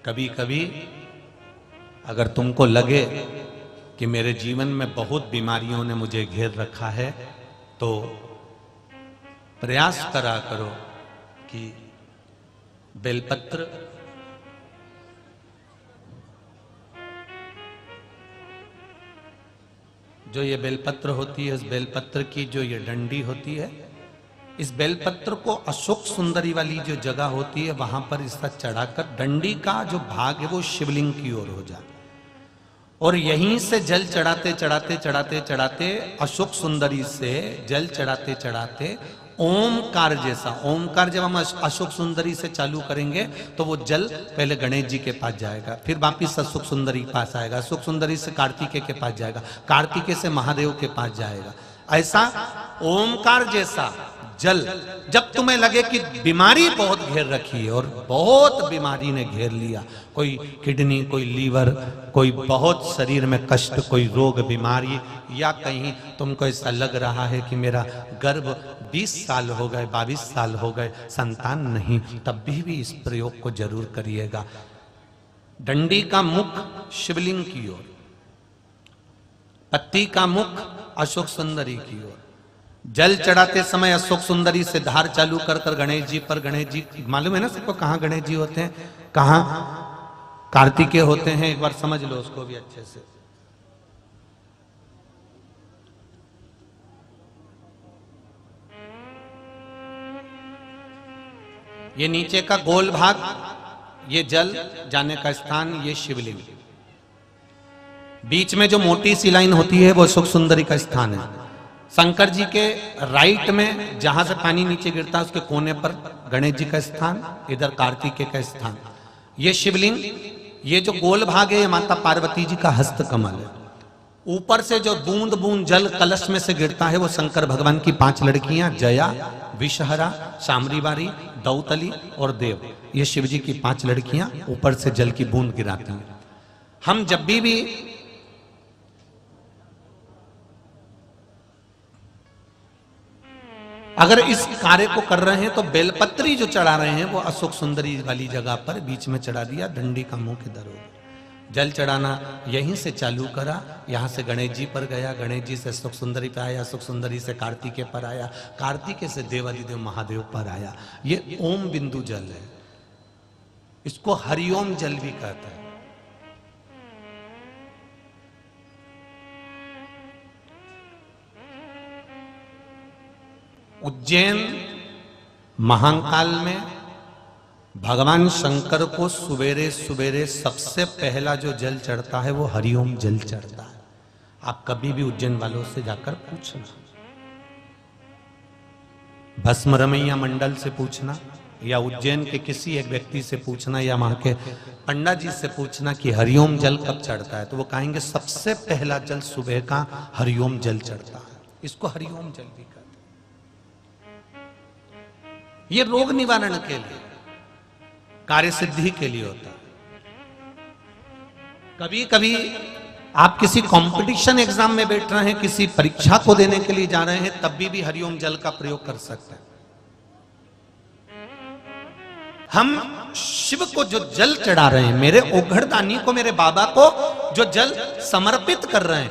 कभी कभी अगर तुमको लगे कि मेरे जीवन में बहुत बीमारियों ने मुझे घेर रखा है, तो प्रयास करा करो कि बेलपत्र जो ये बेलपत्र होती है, इस बेलपत्र की जो ये डंडी होती है, इस बेलपत्र को अशोक सुंदरी वाली जो जगह होती है वहां पर इसका चढ़ाकर डंडी का जो भाग है वो शिवलिंग की ओर हो जाए, और यहीं से जल चढ़ाते चढ़ाते चढ़ाते चढ़ाते अशोक सुंदरी से जल चढ़ाते चढ़ाते ओमकार जैसा, ओमकार जब हम अशोक सुंदरी से चालू करेंगे तो वो जल पहले गणेश जी के पास जाएगा, फिर वापिस अशोक सुंदरी के पास आएगा, अशोक सुंदरी से कार्तिकेय के पास जाएगा, कार्तिकेय से महादेव के पास जाएगा। ऐसा ओमकार जैसा जल, जब तुम्हें लगे कि बीमारी बहुत घेर रखी है और बहुत बीमारी ने घेर लिया, कोई किडनी, कोई लीवर, कोई बहुत शरीर में कष्ट, कोई रोग बीमारी, या कहीं तुमको ऐसा लग रहा है कि मेरा गर्भ 20 साल हो गए, 22 साल हो गए, संतान नहीं, तब भी इस प्रयोग को जरूर करिएगा। डंडी का मुख शिवलिंग की ओर, पत्ती का मुख अशोक सुंदरी की ओर, जल चढ़ाते समय अशोक सुंदरी से धार चालू कर कर गणेश जी पर, गणेश जी मालूम है ना सबको कहां गणेश जी होते हैं, कहां कार्तिकेय होते हैं, एक बार समझ लो उसको भी अच्छे से। ये नीचे का गोल भाग, ये जल जाने का स्थान, ये शिवलिंग, बीच में जो मोटी सी लाइन होती है वो अशोक सुंदरी का स्थान है। शंकर जी के राइट में जहां से पानी नीचे गिरता है उसके कोने पर गणेश जी का स्थान, इधर कार्तिकेय का स्थान, ये शिवलिंग, ये जो गोल भाग है ये माता पार्वती जी का हस्त कमल है। ऊपर से जो बूंद बूंद जल कलश में से गिरता है वो शंकर भगवान की 5 लड़कियां, जया, विषहरा, शामरीवारी, दौतली और देव, ये शिव जी की 5 लड़कियां ऊपर से जल की बूंद गिराती हैं। हम जब भी अगर इस कार्य को कर रहे हैं तो बेलपत्री जो चढ़ा रहे हैं वो अशोक सुंदरी वाली जगह पर बीच में चढ़ा दिया, डंडी का मुंह किधर हो, जल चढ़ाना यहीं से चालू करा, यहां से गणेश जी पर गया, गणेश जी से अशोक सुंदरी पर आया, अशोक सुंदरी से कार्तिकेय पर आया, कार्तिकेय से देवादिदेव महादेव पर आया। ये ओम बिंदु जल है, इसको हरिओम जल भी कहता है। उज्जैन महाकाल में भगवान शंकर को सुबेरे सुबेरे सबसे पहला जो जल चढ़ता है वो हरिओम जल चढ़ता है। आप कभी भी उज्जैन वालों से जाकर पूछना, भस्म रमैया मंडल से पूछना, या उज्जैन के किसी एक व्यक्ति से पूछना, या वहां के पंडा जी से पूछना कि हरिओम जल कब चढ़ता है, तो वो कहेंगे सबसे पहला जल सुबह का हरिओम जल चढ़ता है। इसको हरिओम जल भी कहते हैं। ये रोग निवारण के लिए, कार्य सिद्धि के लिए होता है। कभी कभी आप किसी कंपटीशन एग्जाम में बैठ रहे हैं, किसी परीक्षा को देने के लिए जा रहे हैं, तब भी हरिओम जल का प्रयोग कर सकते हैं। हम शिव को जो जल चढ़ा रहे हैं, मेरे ओघड़दानी को, मेरे बाबा को जो जल समर्पित कर रहे हैं,